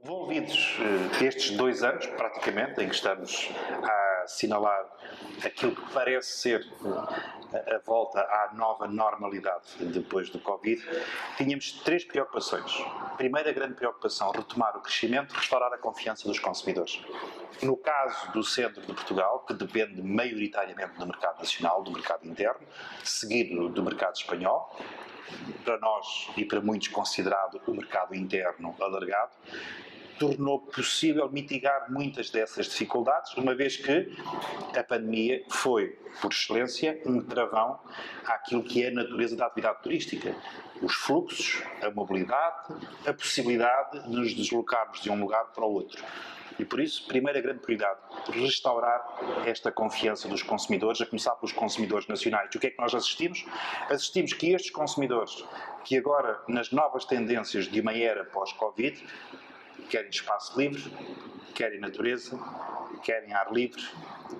Envolvidos estes 2 anos, praticamente, em que estamos a assinalar aquilo que parece ser a volta à nova normalidade depois do Covid, tínhamos 3 preocupações. Primeira grande preocupação, retomar o crescimento, restaurar a confiança dos consumidores. No caso do centro de Portugal, que depende maioritariamente do mercado nacional, do mercado interno, seguido do mercado espanhol, para nós e para muitos considerado o mercado interno alargado, tornou possível mitigar muitas dessas dificuldades, uma vez que a pandemia foi, por excelência, um travão àquilo que é a natureza da atividade turística. Os fluxos, a mobilidade, a possibilidade de nos deslocarmos de um lugar para o outro. E por isso, primeira grande prioridade, restaurar esta confiança dos consumidores, a começar pelos consumidores nacionais. E o que é que nós assistimos? Assistimos que estes consumidores, que agora, nas novas tendências de uma era pós-Covid, querem espaço livre, querem natureza, querem ar livre,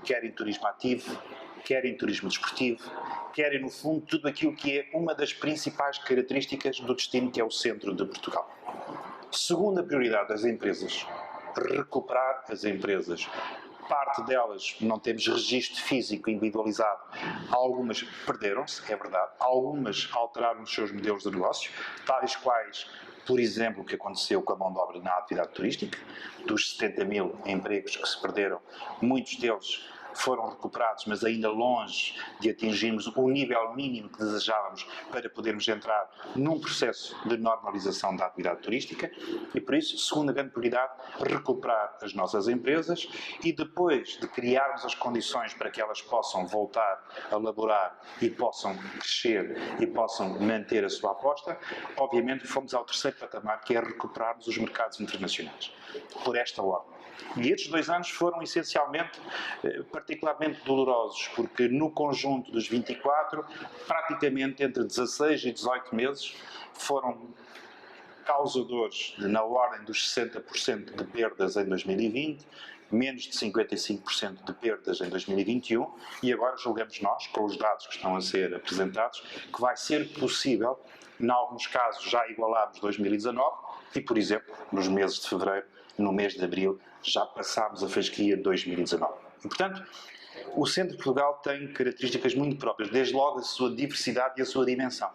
querem turismo ativo, querem turismo desportivo, querem, no fundo, tudo aquilo que é uma das principais características do destino que é o centro de Portugal. Segunda prioridade das empresas, recuperar as empresas. Parte delas não temos registro físico individualizado, algumas perderam-se, é verdade, algumas alteraram os seus modelos de negócio, tais quais, por exemplo, o que aconteceu com a mão de obra na atividade turística, dos 70 mil empregos que se perderam, muitos deles foram recuperados, mas ainda longe de atingirmos o nível mínimo que desejávamos para podermos entrar num processo de normalização da atividade turística e, por isso, segunda grande prioridade, recuperar as nossas empresas e depois de criarmos as condições para que elas possam voltar a laborar e possam crescer e possam manter a sua aposta, obviamente fomos ao terceiro patamar, que é recuperarmos os mercados internacionais. Por esta ordem. E estes 2 anos foram essencialmente, particularmente dolorosos, porque no conjunto dos 24, praticamente entre 16 e 18 meses, foram causadores na ordem dos 60% de perdas em 2020, menos de 55% de perdas em 2021 e agora julgamos nós, com os dados que estão a ser apresentados, que vai ser possível, em alguns casos já igualarmos 2019 e, por exemplo, nos meses de fevereiro, no mês de abril, já passámos a fasquia de 2019. E, portanto, o centro de Portugal tem características muito próprias, desde logo a sua diversidade e a sua dimensão.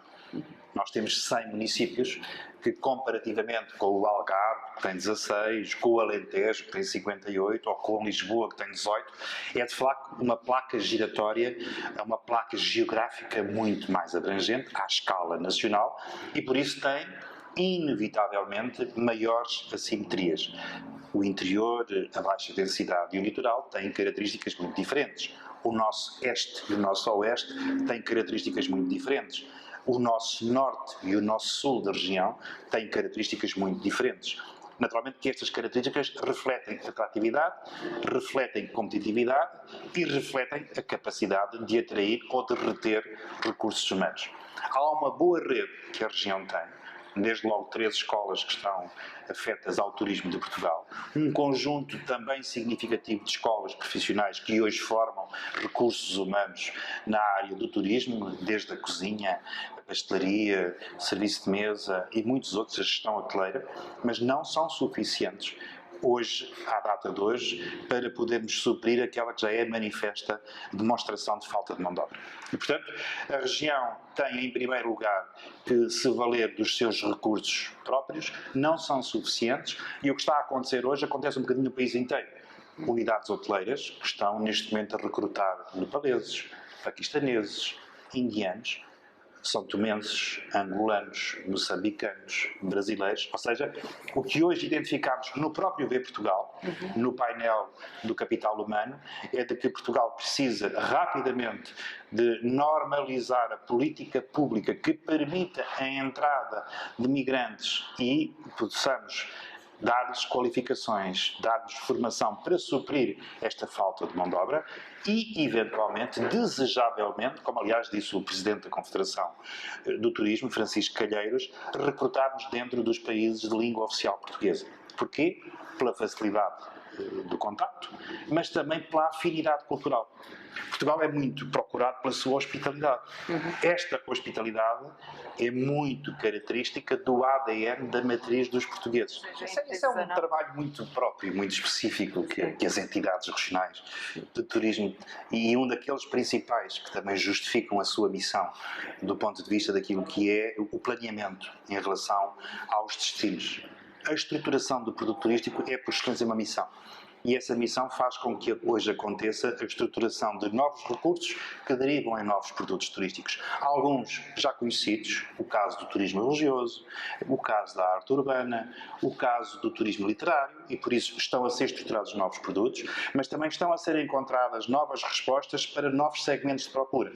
Nós temos 100 municípios que, comparativamente com o Algarve, que tem 16, com o Alentejo, que tem 58, ou com Lisboa, que tem 18, é de facto uma placa giratória, é uma placa geográfica muito mais abrangente, à escala nacional, e por isso tem, inevitavelmente, maiores assimetrias. O interior, a baixa densidade e o litoral têm características muito diferentes. O nosso este e o nosso oeste têm características muito diferentes. O nosso norte e o nosso sul da região têm características muito diferentes. Naturalmente que estas características refletem atratividade, refletem competitividade e refletem a capacidade de atrair ou de reter recursos humanos. Há uma boa rede que a região tem, desde logo 3 escolas que estão afetas ao turismo de Portugal, um conjunto também significativo de escolas profissionais que hoje formam recursos humanos na área do turismo, desde a cozinha, a pastelaria, serviço de mesa e muitos outros, a gestão hoteleira, mas não são suficientes hoje, à data de hoje, para podermos suprir aquela que já é manifesta demonstração de falta de mão de obra. E, portanto, a região tem, em primeiro lugar, que se valer dos seus recursos próprios, não são suficientes, e o que está a acontecer hoje acontece um bocadinho no país inteiro. Unidades hoteleiras que estão, neste momento, a recrutar nepaleses, paquistaneses, indianos, são tomenses, angolanos, moçambicanos, brasileiros, ou seja, o que hoje identificamos no próprio V Portugal, no painel do capital humano, é de que Portugal precisa rapidamente de normalizar a política pública que permita a entrada de migrantes e possamos dar-lhes qualificações, dar-lhes formação para suprir esta falta de mão de obra e, eventualmente, desejavelmente, como aliás disse o Presidente da Confederação do Turismo, Francisco Calheiros, recrutarmos dentro dos países de língua oficial portuguesa. Porquê? Pela facilidade do contacto, mas também pela afinidade cultural. Portugal é muito procurado pela sua hospitalidade. Esta hospitalidade é muito característica do ADN da matriz dos portugueses. Isso é um trabalho muito próprio, muito específico que as entidades regionais de turismo, e um daqueles principais que também justificam a sua missão do ponto de vista daquilo que é o planeamento em relação aos destinos. A estruturação do produto turístico é, por excelência, uma missão. E essa missão faz com que hoje aconteça a estruturação de novos recursos que derivam em novos produtos turísticos. Alguns já conhecidos, o caso do turismo religioso, o caso da arte urbana, o caso do turismo literário, e por isso estão a ser estruturados novos produtos, mas também estão a ser encontradas novas respostas para novos segmentos de procura.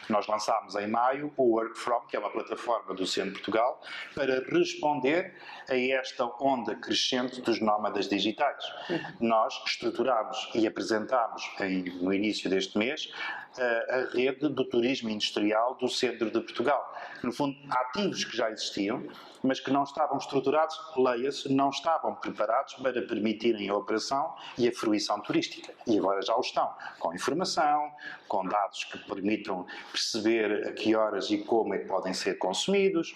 Nós lançámos em maio o Work From, que é uma plataforma do Centro de Portugal, para responder a esta onda crescente dos nómadas digitais. Nós estruturámos e apresentámos no início deste mês a rede do turismo industrial do Centro de Portugal. No fundo, ativos que já existiam, mas que não estavam estruturados, leia-se, não estavam preparados para permitirem a operação e a fruição turística. E agora já o estão, com informação, com dados que permitam perceber a que horas e como é que podem ser consumidos,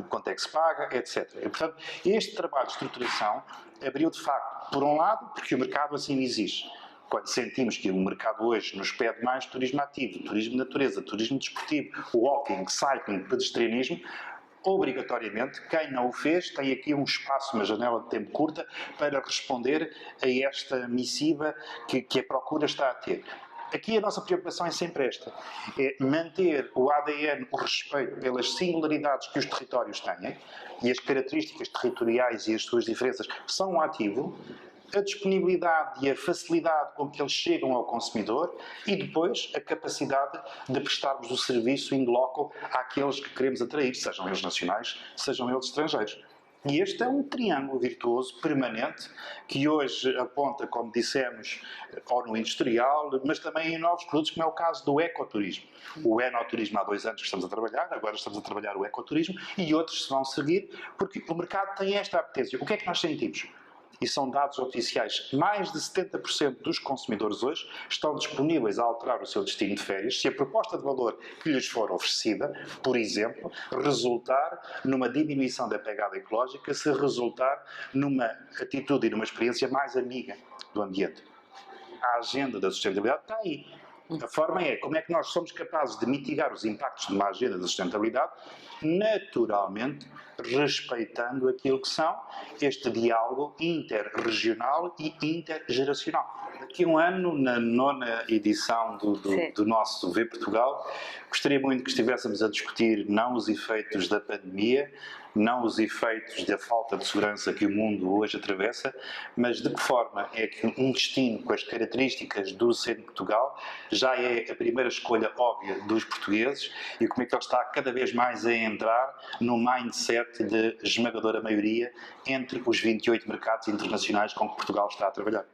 quanto é que se paga, etc. E, portanto, este trabalho de estruturação abriu, de facto, por um lado, porque o mercado assim exige. Quando sentimos que o mercado hoje nos pede mais turismo ativo, turismo de natureza, turismo desportivo, walking, cycling, pedestrianismo, obrigatoriamente, quem não o fez tem aqui um espaço, uma janela de tempo curta para responder a esta missiva que a procura está a ter. Aqui a nossa preocupação é sempre esta, é manter o ADN, o respeito pelas singularidades que os territórios têm, e as características territoriais e as suas diferenças são um ativo, a disponibilidade e a facilidade com que eles chegam ao consumidor e depois a capacidade de prestarmos o serviço in loco àqueles que queremos atrair, sejam eles nacionais, sejam eles estrangeiros. E este é um triângulo virtuoso permanente que hoje aponta, como dissemos, ao no industrial, mas também em novos produtos, como é o caso do ecoturismo. O enoturismo há 2 anos que estamos a trabalhar, agora estamos a trabalhar o ecoturismo e outros se vão seguir, porque o mercado tem esta apetência. O que é que nós sentimos? E são dados oficiais, mais de 70% dos consumidores hoje estão disponíveis a alterar o seu destino de férias se a proposta de valor que lhes for oferecida, por exemplo, resultar numa diminuição da pegada ecológica, se resultar numa atitude e numa experiência mais amiga do ambiente. A agenda da sustentabilidade está aí. A forma é como é que nós somos capazes de mitigar os impactos de uma agenda de sustentabilidade, naturalmente respeitando aquilo que são este diálogo interregional e intergeracional. Daqui a um ano, na 9ª edição do nosso V Portugal, gostaria muito que estivéssemos a discutir não os efeitos da pandemia, não os efeitos da falta de segurança que o mundo hoje atravessa, mas de que forma é que um destino com as características do Centro de Portugal já é a primeira escolha óbvia dos portugueses e como é que ele está cada vez mais a entrar no mindset de esmagadora maioria entre os 28 mercados internacionais com que Portugal está a trabalhar.